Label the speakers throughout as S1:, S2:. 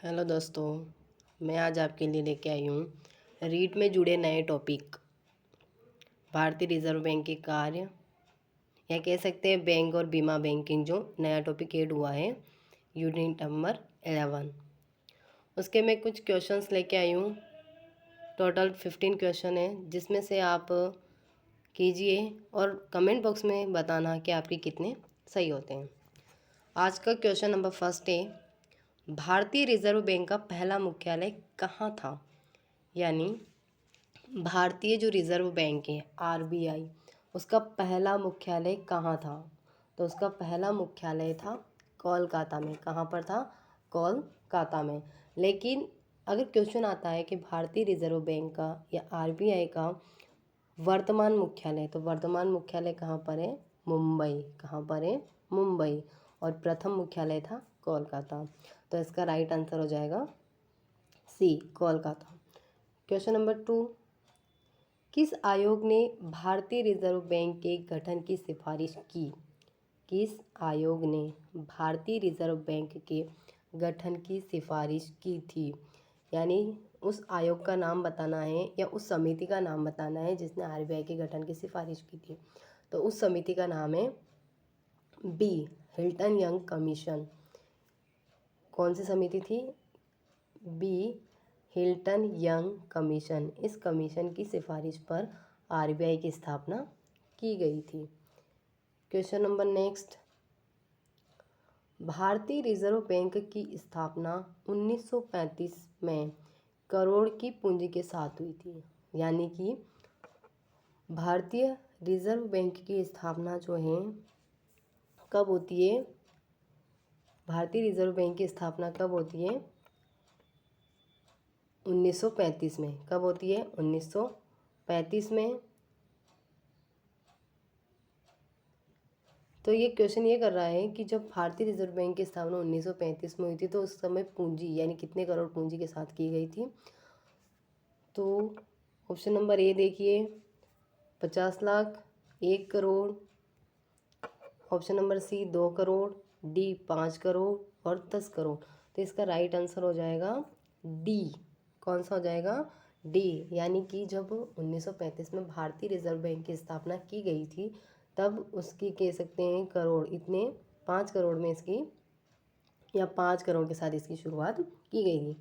S1: Hello दोस्तों, मैं आज आपके लिए लेके आई हूँ रीट में जुड़े नए टॉपिक। भारतीय रिजर्व बैंक के कार्य या कह सकते हैं बैंक और बीमा बैंकिंग, जो नया टॉपिक ऐड हुआ है यूनिट नंबर 11। उसके मैं कुछ क्वेश्चंस लेके आई हूँ। टोटल 15 क्वेश्चन है, जिसमें से आप कीजिए और कमेंट बॉक्स में बताना कि आपके कितने सही होते हैं। आज का क्वेश्चन नंबर फर्स्ट है, भारतीय रिजर्व बैंक का पहला मुख्यालय कहाँ था? यानी भारतीय जो रिजर्व बैंक है आरबीआई, उसका पहला मुख्यालय कहाँ था? तो उसका पहला मुख्यालय था कोलकाता में। कहाँ पर था? कोलकाता में। लेकिन अगर क्वेश्चन आता है कि भारतीय रिजर्व बैंक का या आरबीआई का वर्तमान मुख्यालय, तो वर्तमान मुख्यालय कहाँ पर है? मुंबई। कहाँ पर है? मुंबई। और प्रथम मुख्यालय था कोलकाता। तो इसका राइट आंसर हो जाएगा सी, कोलकाता। क्वेश्चन नंबर 2, किस आयोग ने भारतीय रिजर्व बैंक के गठन की सिफारिश की? किस आयोग ने भारतीय रिजर्व बैंक के गठन की सिफारिश की थी? यानी उस आयोग का नाम बताना है या उस समिति का नाम बताना है जिसने आरबीआई के गठन की सिफारिश की थी। तो उस समिति का नाम है बी, हिल्टन यंग कमीशन। कौन सी समिति थी? B, Hilton Young commission. इस कमीशन की सिफारिश पर आरबीआई की स्थापना की गई थी। क्वेश्चन नंबर नेक्स्ट, भारतीय रिजर्व बैंक की स्थापना 1935 में करोड़ की पूंजी के साथ हुई थी। यानी कि भारतीय रिजर्व बैंक की स्थापना जो है कब होती है? भारतीय रिजर्व बैंक की स्थापना कब होती है? 1935 में। कब होती है? 1935 में। तो ये क्वेश्चन ये कर रहा है कि जब भारतीय रिजर्व बैंक की स्थापना 1935 में हुई थी, तो उस समय पूंजी यानी कितने करोड़ पूंजी के साथ की गई थी? तो ऑप्शन नंबर ए देखिए, 50 lakh, 1 crore. Option number C, 2 crore. D, 5 crore और 10 करोड़। तो इसका राइट आंसर हो जाएगा डी। कौन सा हो जाएगा? डी। यानी कि जब 1935 में भारतीय रिजर्व बैंक की स्थापना की गई थी, तब उसकी कह सकते हैं करोड़, इतने 5 करोड़ में इसकी या 5 करोड़ के साथ इसकी शुरुआत की गई थी।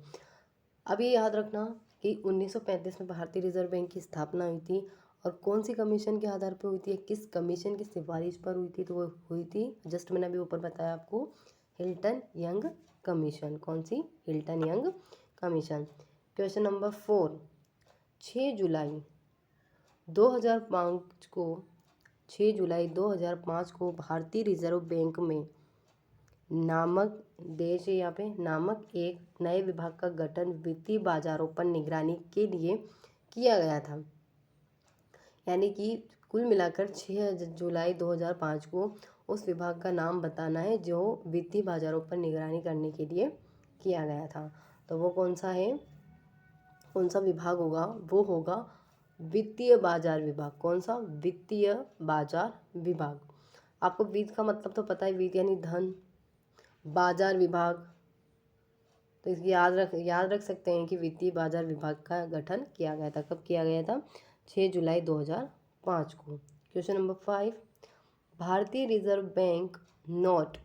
S1: अब ये याद रखना कि 1935 में भारतीय रिजर्व बैंक की स्थापना हुई थी और कौन सी कमीशन के आधार पर हुई थी, किस कमीशन की सिफारिश पर हुई थी? तो वो हुई थी, जस्ट मैंने अभी ऊपर बताया आपको, हिल्टन यंग कमीशन। कौन सी? Hilton Young commission. Question number 4, 6 जुलाई 2005 को 6 जुलाई 2005 को भारतीय रिजर्व बैंक में नामक देश है यहाँ पे नामक एक नए विभाग का गठन वित्तीय बाजारों पर निगरानी के लिए किया गया था। यानी कि कुल मिलाकर 6 जुलाई 2005 को उस विभाग का नाम बताना है जो वित्तीय बाजारों पर निगरानी करने के लिए किया गया था। तो वो कौन सा है? कौन सा विभाग होगा? वो होगा वित्तीय बाजार विभाग। कौन सा? वित्तीय बाजार विभाग। आपको वित्त का मतलब तो पता है, वित्त यानी धन, बाजार विभाग। तो इसकी याद रख सकते हैं कि वित्तीय बाजार विभाग का गठन किया गया था। कब किया गया था? 6 जुलाई 2005 को। क्वेश्चन नंबर 5, भारतीय रिजर्व बैंक नोट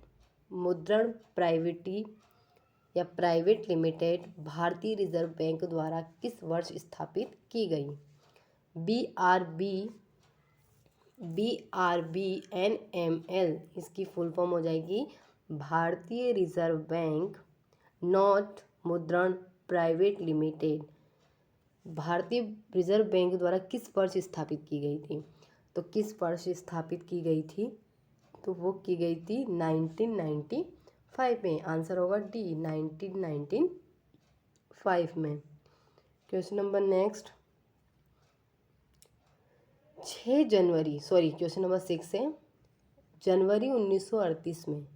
S1: मुद्रण प्राइवेटी या प्राइवेट लिमिटेड भारतीय रिजर्व बैंक द्वारा किस वर्ष स्थापित की गई? BRBNML इसकी फुल फॉर्म हो जाएगी भारतीय रिजर्व बैंक नोट मुद्रण प्राइवेट लिमिटेड। भारतीय रिजर्व बैंक द्वारा किस वर्ष स्थापित की गई थी? तो किस वर्ष स्थापित की गई थी? तो वो की गई थी 1995 में। आंसर होगा डी, 1995 में। Question number next, question number 6 है, जनवरी 1938 में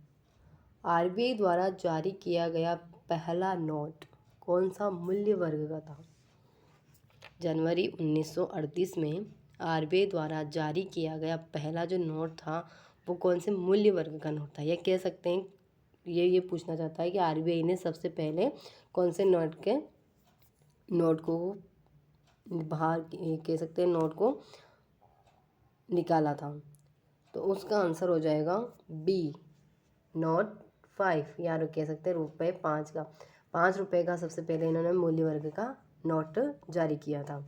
S1: आरबीआई द्वारा जारी किया गया पहला नोट कौन सा मूल्य वर्ग का था? जनवरी 1938 में आरबीआई द्वारा जारी किया गया पहला जो नोट था वो कौन से मूल्य वर्ग का नोट था? यह कह सकते हैं ये पूछना चाहता है कि आरबीआई ने सबसे पहले कौन से नोट को बाहर कह सकते हैं नोट को निकाला था। तो उसका आंसर हो जाएगा बी, नोट 5, या कह सकते हैं रुपये 5 का। 5 रुपये का सबसे पहले इन्होंने मूल्य वर्ग का नोट जारी किया था।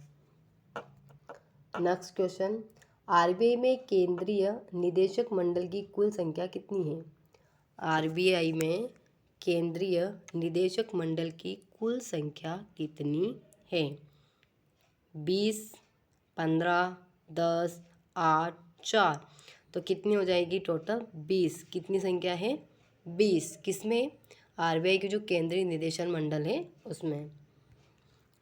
S1: नेक्स्ट क्वेश्चन, आरबीआई में केंद्रीय निदेशक मंडल की कुल संख्या कितनी है? आरबीआई में केंद्रीय निदेशक मंडल की कुल संख्या कितनी है? 20, 15, 10, 8, 4। तो कितनी हो जाएगी टोटल? 20। कितनी संख्या है? 20। किसमें? आरबीआई के जो केंद्रीय निदेशन मंडल है उसमें।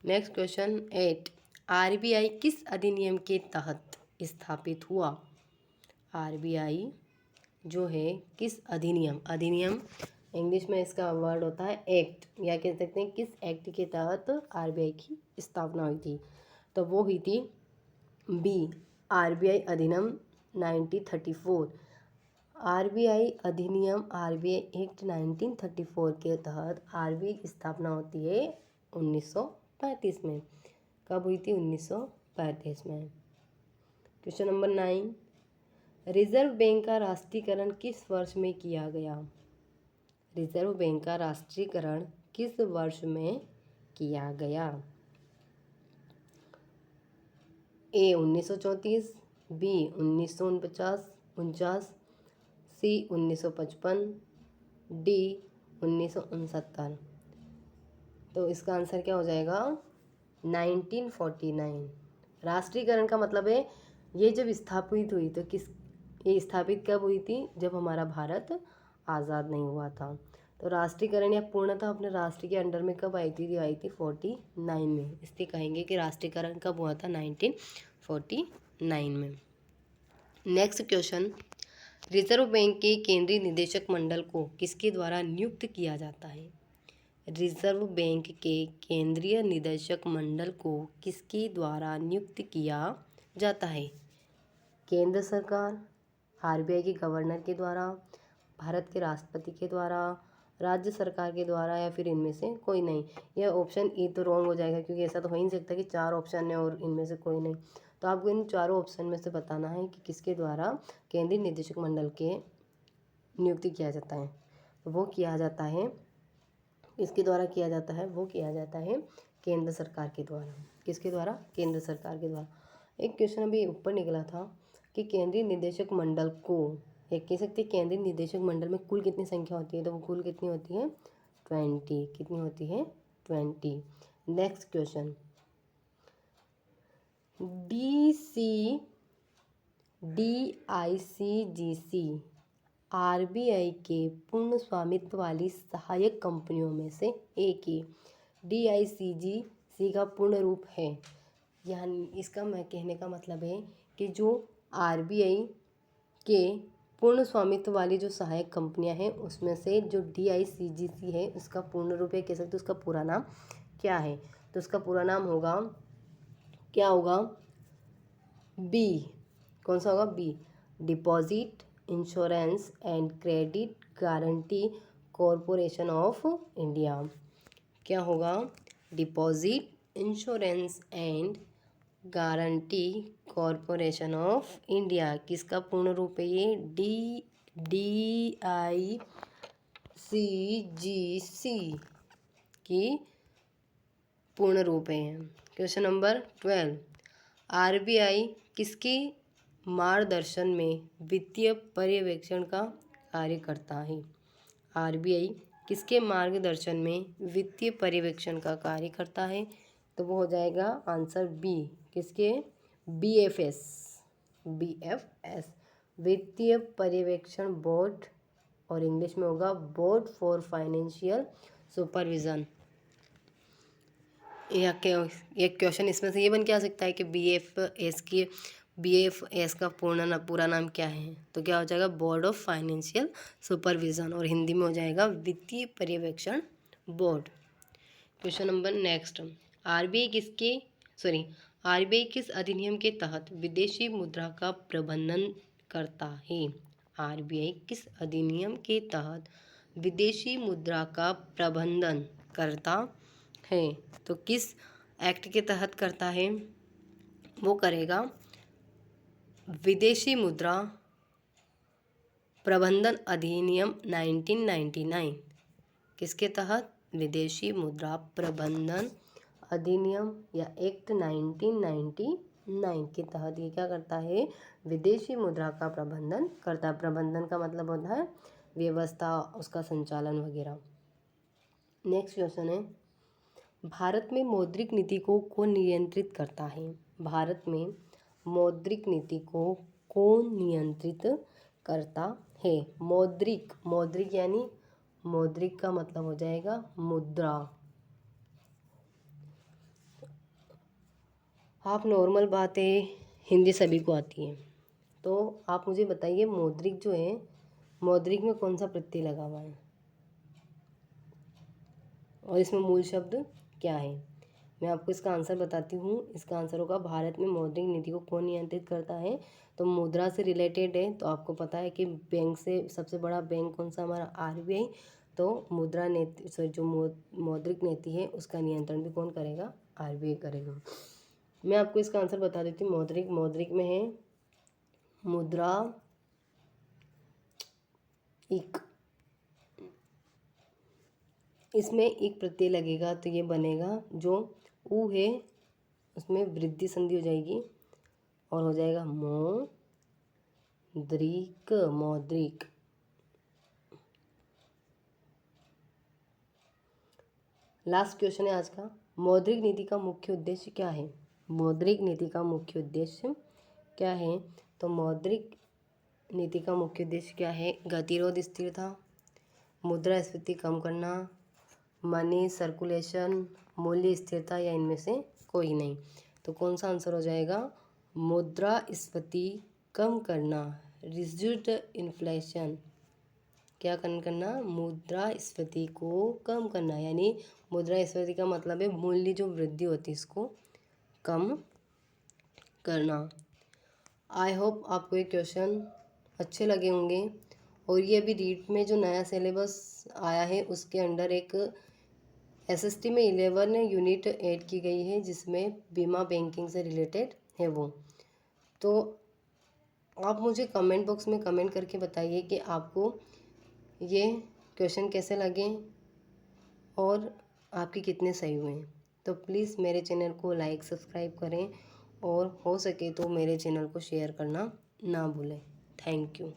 S1: नेक्स्ट क्वेश्चन 8, आरबीआई किस अधिनियम के तहत स्थापित हुआ? आरबीआई जो है किस अधिनियम इंग्लिश में इसका वर्ड होता है एक्ट, या कह सकते हैं किस एक्ट के तहत आरबीआई की स्थापना हुई थी? तो वो हुई थी बी, आरबीआई अधिनियम 1934। आरबीआई अधिनियम आरबीआई एक्ट 1934 के तहत आरबीआई की स्थापना होती है 1935 में। कब हुई थी? 1935 में। क्वेश्चन नंबर 9, रिजर्व बैंक का राष्ट्रीयकरण किस वर्ष में किया गया? रिजर्व बैंक का राष्ट्रीयकरण किस वर्ष में किया गया? ए 1934, बी 1949, सी 1955, डी 1969। तो इसका आंसर क्या हो जाएगा? 1949। राष्ट्रीयकरण का मतलब है ये जब स्थापित हुई तो ये स्थापित कब हुई थी? जब हमारा भारत आज़ाद नहीं हुआ था। तो राष्ट्रीयकरण या पूर्णतः अपने राष्ट्र के अंडर में कब आई थी? आई थी 49 में। इसलिए कहेंगे कि राष्ट्रीयकरण कब हुआ था? 1949 में। नेक्स्ट क्वेश्चन, रिजर्व बैंक के केंद्रीय निदेशक मंडल को किसके द्वारा नियुक्त किया जाता है? रिजर्व बैंक के केंद्रीय निदेशक मंडल को किसके द्वारा नियुक्त किया जाता है? केंद्र सरकार, आरबीआई के गवर्नर के द्वारा, भारत के राष्ट्रपति के द्वारा, राज्य सरकार के द्वारा, या फिर इनमें से कोई नहीं। यह ऑप्शन ए तो रॉन्ग हो जाएगा, क्योंकि ऐसा तो हो ही नहीं सकता कि 4 ऑप्शन है और इनमें से कोई नहीं। तो आपको इन चारों ऑप्शन में से बताना है कि किसके द्वारा केंद्रीय निदेशक मंडल के नियुक्ति किया जाता है। तो वो किया जाता है, इसके द्वारा किया जाता है, वो किया जाता है केंद्र सरकार के द्वारा। किसके द्वारा? केंद्र सरकार के द्वारा। एक क्वेश्चन अभी ऊपर निकला था कि केंद्रीय निदेशक मंडल को, एक कह सकते हैं केंद्रीय निदेशक मंडल में कुल कितनी संख्या होती है? तो वो कुल कितनी होती है? 20। कितनी होती है? 20। नेक्स्ट क्वेश्चन, DICGC आरबीआई के पूर्ण स्वामित्व वाली सहायक कंपनियों में से एक है। DICGC का पूर्ण रूप है, यानी इसका मैं कहने का मतलब है कि जो आरबीआई के पूर्ण स्वामित्व वाली जो सहायक कंपनियां हैं उसमें से जो DICGC है उसका पूर्ण रूप है, कह सकते उसका पूरा नाम क्या है? तो उसका पूरा नाम होगा, क्या होगा? बी। कौन सा होगा? B, deposit insurance and credit guarantee corporation of India. क्या होगा? Deposit insurance and guarantee corporation of India. किसका पूर्ण रूप है ये? DICGC की पूर्ण रूप है। क्वेश्चन नंबर 12, आरबीआई किसके मार्गदर्शन में वित्तीय पर्यवेक्षण का कार्य करता है? आरबीआई किसके मार्गदर्शन में वित्तीय पर्यवेक्षण का कार्य करता है? तो वो हो जाएगा आंसर बी। किसके? BFS। वित्तीय पर्यवेक्षण बोर्ड, और इंग्लिश में होगा बोर्ड फॉर फाइनेंशियल सुपरविजन। या एक क्वेश्चन इसमें से ये बन के आ सकता है कि BFS का पूरा नाम क्या है? तो क्या हो जाएगा? बोर्ड ऑफ फाइनेंशियल सुपरविजन, और हिंदी में हो जाएगा वित्तीय पर्यवेक्षण board. Question number next, RBI किस अधिनियम के तहत विदेशी मुद्रा का प्रबंधन करता है? आरबीआई किस अधिनियम के तहत विदेशी मुद्रा का प्रबंधन करता है। तो किस एक्ट के तहत करता है? वो करेगा विदेशी मुद्रा प्रबंधन अधिनियम 1999। किसके तहत? विदेशी मुद्रा प्रबंधन अधिनियम या एक्ट 1999 के तहत ये क्या करता है? विदेशी मुद्रा का प्रबंधन करता है। प्रबंधन का मतलब होता है व्यवस्था, उसका संचालन वगैरह। नेक्स्ट क्वेश्चन है, भारत में मौद्रिक नीति को कौन नियंत्रित करता है? भारत में मौद्रिक नीति को कौन नियंत्रित करता है? मौद्रिक, मौद्रिक यानी मौद्रिक का मतलब हो जाएगा मुद्रा। आप नॉर्मल बातें हिंदी सभी को आती है, तो आप मुझे बताइए मौद्रिक जो है, मौद्रिक में कौन सा प्रत्यय लगा हुआ है और इसमें मूल शब्द क्या है? मैं आपको इसका आंसर बताती हूँ। इसका आंसर होगा भारत में मौद्रिक नीति को कौन नियंत्रित करता है। तो मुद्रा से रिलेटेड है, तो आपको पता है कि बैंक से सबसे बड़ा बैंक कौन सा? हमारा आरबीआई। तो मुद्रा नीति जो मौद्रिक नीति है उसका नियंत्रण भी कौन करेगा? आरबीआई करेगा। मैं आपको इसका आंसर बता देती हूँ। मौद्रिक में है मुद्रा इक, इसमें एक प्रत्यय लगेगा तो ये बनेगा जो ऊ है उसमें वृद्धि संधि हो जाएगी और हो जाएगा मौद्रिक। मौद्रिक। लास्ट क्वेश्चन है आज का, मौद्रिक नीति का मुख्य उद्देश्य क्या है? मौद्रिक नीति का मुख्य उद्देश्य क्या है? तो मौद्रिक नीति का मुख्य उद्देश्य क्या है? गतिरोध स्थिरता, मुद्रास्फीति कम करना, मनी सर्कुलेशन, मूल्य स्थिरता, या इनमें से कोई नहीं। तो कौन सा आंसर हो जाएगा? मुद्रास्फीति कम करना, रिड्यूस्ड इन्फ्लेशन। क्या करना? मुद्रास्फीति को कम करना, यानी मुद्रास्फीति का मतलब है मूल्य जो वृद्धि होती है इसको कम करना। आई होप आपको ये क्वेश्चन अच्छे लगे होंगे। और ये अभी रीट में जो नया सिलेबस आया है उसके अंडर एक एसएसटी में 11 यूनिट ऐड की गई है जिसमें बीमा बैंकिंग से रिलेटेड है वो। तो आप मुझे कमेंट बॉक्स में कमेंट करके बताइए कि आपको ये क्वेश्चन कैसे लगे और आपके कितने सही हुए हैं। तो प्लीज़ मेरे चैनल को लाइक सब्सक्राइब करें और हो सके तो मेरे चैनल को शेयर करना ना भूलें। Thank you.